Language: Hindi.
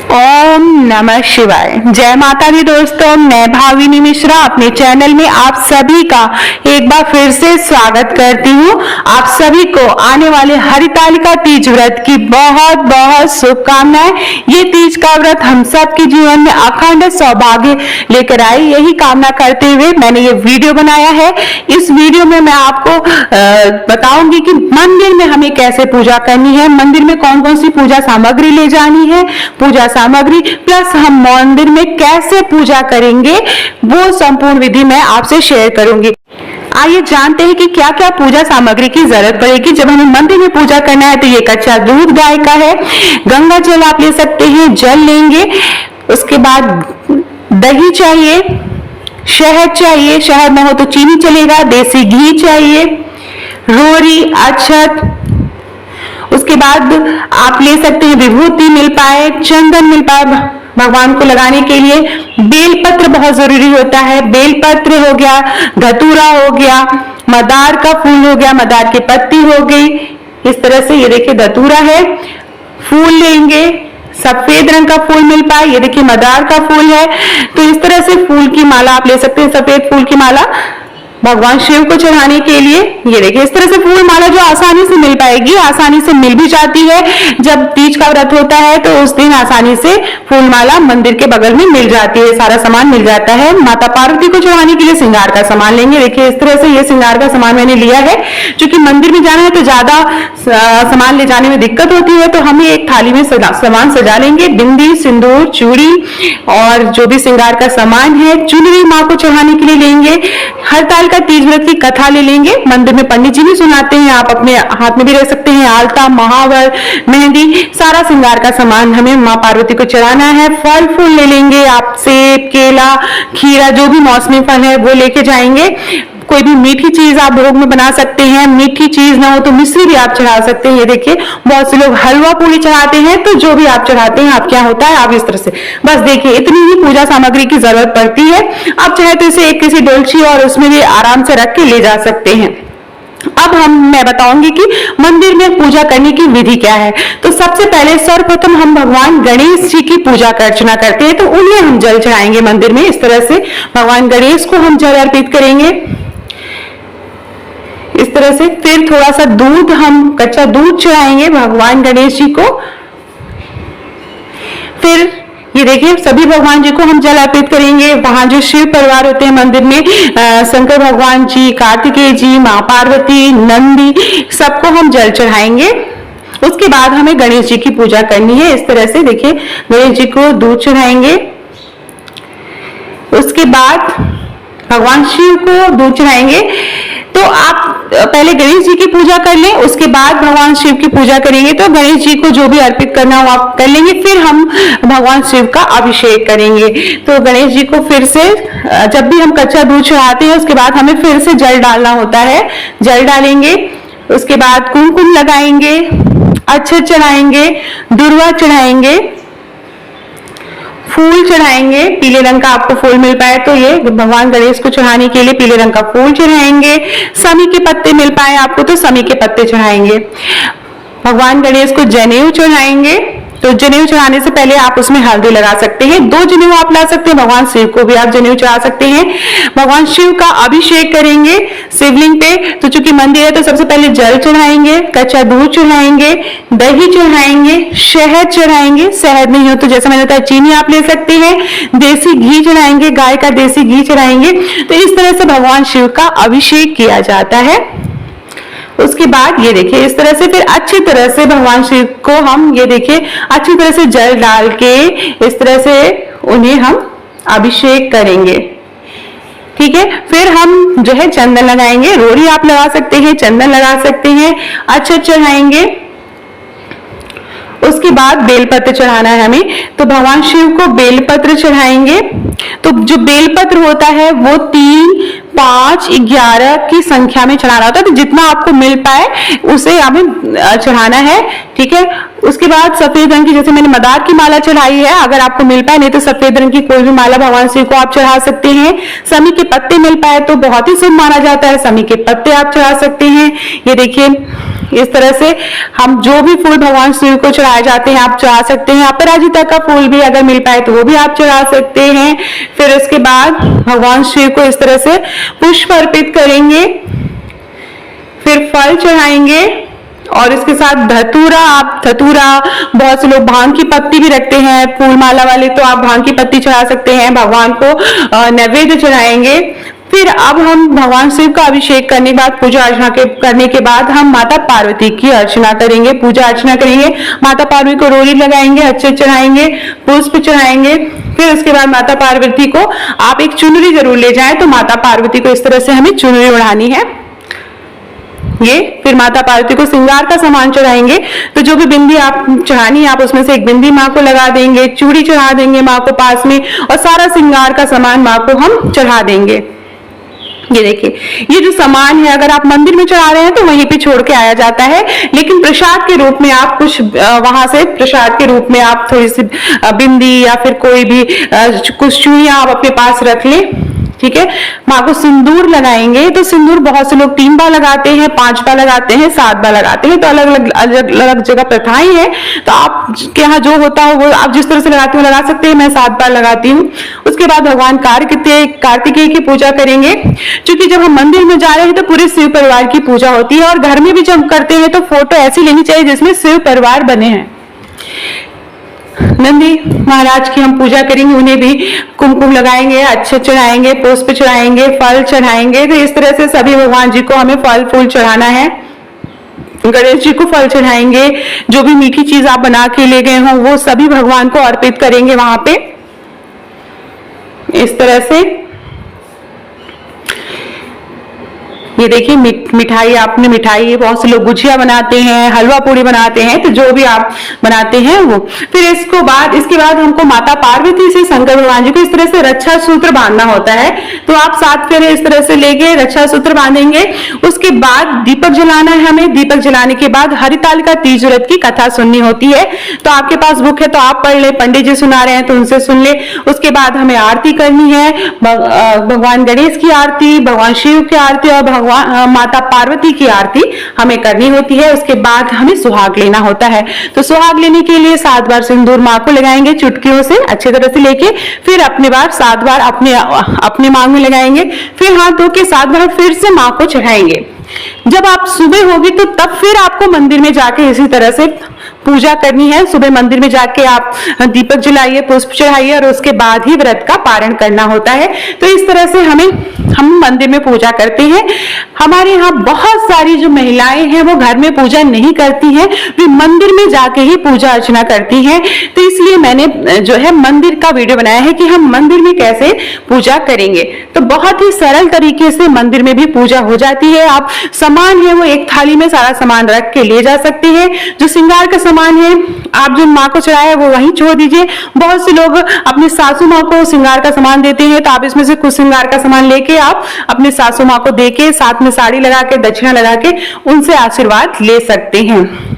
ओम नमः शिवाय। जय माता दी दोस्तों, मैं भाविनी मिश्रा अपने चैनल में आप सभी का एक बार फिर से स्वागत करती हूँ। आप सभी को आने वाले हरितालिका तीज व्रत की बहुत बहुत शुभकामनाएं। ये तीज का व्रत हम सब के जीवन में अखंड सौभाग्य लेकर आए, यही कामना करते हुए मैंने ये वीडियो बनाया है। इस वीडियो में मैं आपको बताऊंगी कि मंदिर में हमें कैसे पूजा करनी है, मंदिर में कौन कौन सी पूजा सामग्री ले जानी है, पूजा सामग्री प्लस हम मंदिर में कैसे पूजा करेंगे वो संपूर्ण विधि मैं आपसे शेयर करूंगी। आइए जानते हैं कि क्या क्या पूजा सामग्री की जरूरत पड़ेगी जब हमें मंदिर में पूजा करना है। तो ये कच्चा दूध गाय का है, गंगा जल आप ले सकते हैं, जल लेंगे। उसके बाद दही चाहिए, शहद चाहिए, शहद न हो तो चीनी चलेगा, देसी घी चाहिए, रोरी, अक्षत। उसके बाद आप ले सकते हैं विभूति मिल पाए, चंदन मिल पाए भगवान को लगाने के लिए। बेलपत्र बहुत जरूरी होता है, बेलपत्र हो गया, धतूरा हो गया, मदार का फूल हो गया, मदार की पत्ती हो गई। इस तरह से ये देखिए धतूरा है। फूल लेंगे, सफेद रंग का फूल मिल पाए, ये देखिए मदार का फूल है। तो इस तरह से फूल की माला आप ले सकते हैं, सफेद फूल की माला भगवान शिव को चढ़ाने के लिए। ये देखिए इस तरह से फूल माला जो आसानी से मिल पाएगी, आसानी से मिल भी जाती है। जब तीज का व्रत होता है तो उस दिन आसानी से फूल माला मंदिर के बगल में मिल जाती है, सारा सामान मिल जाता है। माता पार्वती को चढ़ाने के लिए श्रृंगार का सामान लेंगे। देखिए इस तरह से ये श्रृंगार का सामान मैंने लिया है। क्योंकि मंदिर में जाना है तो ज्यादा सामान ले जाने में दिक्कत होती है, तो हम एक थाली में सामान सजा लेंगे। बिंदी, सिंदूर, चूड़ी और जो भी श्रृंगार का सामान है, चुनरी माँ को चढ़ाने के लिए लेंगे। हरतालिका तीज व्रत की कथा ले लेंगे, मंदिर में पंडित जी भी सुनाते हैं, आप अपने हाथ में भी रख सकते हैं। आलता, महावर, मेहंदी, सारा श्रृंगार का सामान हमें माँ पार्वती को चढ़ाना है। फल फूल ले लेंगे आप, सेब, केला, खीरा, जो भी मौसमी फल है वो लेके जाएंगे। कोई भी मीठी चीज आप भोग में बना सकते हैं, मीठी चीज ना हो तो मिश्री भी आप चढ़ा सकते हैं। ये देखिए बहुत से लोग हलवा पूरी चढ़ाते हैं, तो जो भी आप चढ़ाते हैं, आप क्या होता है आप इस तरह से बस देखिए इतनी ही पूजा सामग्री की जरूरत पड़ती है। आप चाहे तो इसे एक किसी डोलची और उसमें भी आराम से रख के ले जा सकते हैं। अब मैं बताऊंगी कि मंदिर में पूजा करने की विधि क्या है। तो सबसे पहले सर्वप्रथम हम भगवान गणेश जी की पूजा अर्चना करते हैं, तो उन्हें हम जल चढ़ाएंगे मंदिर में। इस तरह से भगवान गणेश को हम जल अर्पित करेंगे इस तरह से। फिर थोड़ा सा दूध, हम कच्चा दूध चढ़ाएंगे भगवान गणेश जी को। फिर ये देखिए सभी भगवान जी को हम जल अर्पित करेंगे। वहां जो शिव परिवार होते हैं मंदिर में, शंकर भगवान जी, कार्तिकेय जी, माँ पार्वती, नंदी, सबको हम जल चढ़ाएंगे। उसके बाद हमें गणेश जी की पूजा करनी है। इस तरह से देखिए गणेश जी को दूध चढ़ाएंगे। उसके बाद भगवान शिव को दूध चढ़ाएंगे। तो आप पहले गणेश जी की पूजा कर लें, उसके बाद भगवान शिव की पूजा करेंगे। तो गणेश जी को जो भी अर्पित करना हो आप कर लेंगे, फिर हम भगवान शिव का अभिषेक करेंगे। तो गणेश जी को फिर से जब भी हम कच्चा दूध चढ़ाते हैं उसके बाद हमें फिर से जल डालना होता है, जल डालेंगे। उसके बाद कुमकुम लगाएंगे, अक्षत चढ़ाएंगे, दुर्वा चढ़ाएंगे, फूल चढ़ाएंगे। पीले रंग का आपको फूल मिल पाए तो ये भगवान गणेश को चढ़ाने के लिए पीले रंग का फूल चढ़ाएंगे। समी के पत्ते मिल पाए आपको तो समी के पत्ते चढ़ाएंगे। भगवान गणेश को जनेऊ चढ़ाएंगे। तो जनेऊ चढ़ाने से पहले आप उसमें हल्दी लगा सकते हैं, 2 जनेऊ आप ला सकते हैं। भगवान शिव को भी आप जनेऊ चढ़ा सकते हैं। भगवान शिव का अभिषेक करेंगे शिवलिंग पे। तो चूंकि मंदिर है तो सबसे पहले जल चढ़ाएंगे, कच्चा दूध चढ़ाएंगे, दही चढ़ाएंगे, शहद चढ़ाएंगे। शहद नहीं हो तो जैसा मैंने बताया चीनी आप ले सकते हैं। देसी घी चढ़ाएंगे, गाय का देसी घी चढ़ाएंगे। तो इस तरह से भगवान शिव का अभिषेक किया जाता है। उसके बाद ये देखिए इस तरह से फिर अच्छी तरह से भगवान शिव को हम ये देखिए अच्छी तरह से जल डाल के इस तरह से उन्हें हम अभिषेक करेंगे। ठीक है, फिर हम जो है चंदन लगाएंगे। रोड़ी आप लगा सकते हैं, चंदन लगा सकते हैं, अक्षत चढ़ाएंगे। उसके बाद बेलपत्र चढ़ाना है हमें, तो भगवान शिव को बेलपत्र चढ़ाएंगे। तो जो बेलपत्र होता है वो 3, 5, 11 की संख्या में चढ़ाना होता है। तो जितना आपको मिल पाए उसे हमें चढ़ाना है। ठीक है, उसके बाद सफेद रंग की, जैसे मैंने मदार की माला चढ़ाई है, अगर आपको मिल पाए, नहीं तो सफेद रंग की कोई भी माला भगवान शिव को आप चढ़ा सकते हैं। समी के पत्ते मिल पाए तो बहुत ही शुभ माना जाता है, समी के पत्ते आप चढ़ा सकते हैं। ये देखिए इस तरह से हम जो भी फूल भगवान शिव को चढ़ाए जाते हैं आप चढ़ा सकते हैं। अपराजिता का फूल भी अगर मिल पाए तो वो भी आप चढ़ा सकते हैं। फिर उसके बाद भगवान शिव को इस तरह से पुष्प अर्पित करेंगे, फिर फल चढ़ाएंगे और इसके साथ धतूरा, आप धतूरा, बहुत से लोग भांग की पत्ती भी रखते हैं फूल माला वाले, तो आप भांग की पत्ती चढ़ा सकते हैं, भगवान को नैवेद्य चढ़ाएंगे। फिर अब हम भगवान शिव का अभिषेक करने के बाद, पूजा अर्चना करने के बाद हम माता पार्वती की अर्चना करेंगे, पूजा अर्चना करेंगे। माता पार्वती को रोली लगाएंगे, अच्छे चढ़ाएंगे, पुष्प चढ़ाएंगे। फिर उसके बाद माता पार्वती को आप एक चुनरी जरूर ले जाएं, तो माता पार्वती को इस तरह से हमें चुनरी ओढ़ानी है ये। फिर माता पार्वती को श्रृंगार का सामान चढ़ाएंगे, तो जो भी बिंदी आप चढ़ानी है आप उसमें से एक बिंदी माँ को लगा देंगे, चूड़ी चढ़ा देंगे माँ को पास में, और सारा श्रृंगार का सामान माँ को हम चढ़ा देंगे। ये देखिए, ये जो सामान है अगर आप मंदिर में चढ़ा रहे हैं तो वहीं पे छोड़ के आया जाता है, लेकिन प्रसाद के रूप में आप कुछ वहां से प्रसाद के रूप में आप थोड़ी सी बिंदी या फिर कोई भी कुछ चूड़ियां आप अपने पास रख लें। ठीक है, माँ को सिंदूर लगाएंगे, तो सिंदूर बहुत से लोग 3 बार लगाते हैं, 5 बार लगाते हैं, 7 बार लगाते हैं, तो अलग अलग जगह प्रथाएं हैं। तो आपके यहाँ जो होता है वो आप जिस तरह से लगाते हो लगा सकते हैं। मैं 7 बार लगाती हूँ। उसके बाद भगवान कार्तिकेय की पूजा करेंगे, क्योंकि जब हम मंदिर में जा रहे हैं तो पूरे शिव परिवार की पूजा होती है, और घर में भी जब करते हैं तो फोटो ऐसी लेनी चाहिए जिसमें शिव परिवार बने हैं। नंदी महाराज की हम पूजा करेंगे, उन्हें भी कुमकुम लगाएंगे, अच्छे चढ़ाएंगे, पुष्प चढ़ाएंगे, फल चढ़ाएंगे। तो इस तरह से सभी भगवान जी को हमें फल फूल चढ़ाना है। गणेश जी को फल चढ़ाएंगे, जो भी मीठी चीज आप बना के ले गए हो वो सभी भगवान को अर्पित करेंगे वहां पे। इस तरह से ये देखिए मिठाई, आपने मिठाई, बहुत से लोग गुजिया बनाते हैं, हलवा पूड़ी बनाते हैं, तो जो भी आप बनाते हैं वो। फिर इसके बाद हमको माता पार्वती से शंकर भगवान जी को इस तरह से रक्षा सूत्र बांधना होता है, तो आप 7 फेरे इस तरह से लेके रक्षा सूत्र बांधेंगे। उसके बाद दीपक जलाना है हमें। दीपक जलाने के बाद हरितालिका तीज व्रत की कथा सुननी होती है, तो आपके पास बुक है तो आप पढ़ ले, पंडित जी सुना रहे हैं तो उनसे सुन ले। उसके बाद हमें आरती करनी है, भगवान गणेश की आरती, भगवान शिव की आरती और माता पार्वती की आरती हमें करनी होती है। उसके बाद हमें सुहाग लेना होता है, तो सुहाग लेने के लिए 7 बार सिंदूर माँ को लगाएंगे चुटकियों से अच्छी तरह से लेके, फिर अपने बार 7 बार अपने मांग में लगाएंगे, फिर हाथ धो के 7 बार फिर से माँ को चढ़ाएंगे। जब आप सुबह होगी तो तब फिर आपको मंदिर में जाके इसी तरह से पूजा करनी है। सुबह मंदिर में जाके आप दीपक जलाइए, पुष्प चढ़ाइए और उसके बाद ही व्रत का पारण करना होता है। तो इस तरह से हम मंदिर में पूजा करते हैं। हमारे यहाँ बहुत सारी जो महिलाएं हैं वो घर में पूजा नहीं करती हैं, वे मंदिर में जाके ही पूजा अर्चना करती हैं। तो इसलिए मैंने जो है मंदिर का वीडियो बनाया है कि हम मंदिर में कैसे पूजा करेंगे। तो बहुत ही सरल तरीके से मंदिर में भी पूजा हो जाती है। आप सामान है वो एक थाली में सारा सामान रख के ले जा सकते हैं। जो श्रृंगार का सामान है आप जो माँ को चढ़ाया वो वहीं छोड़ दीजिए। बहुत से लोग अपनी सासू माँ को श्रृंगार का सामान देते हैं, तो आप इसमें से कुछ श्रृंगार का सामान लेके आप अपने सासू माँ को देके, साथ में साड़ी लगा के, दक्षिणा लगा के उनसे आशीर्वाद ले सकते हैं।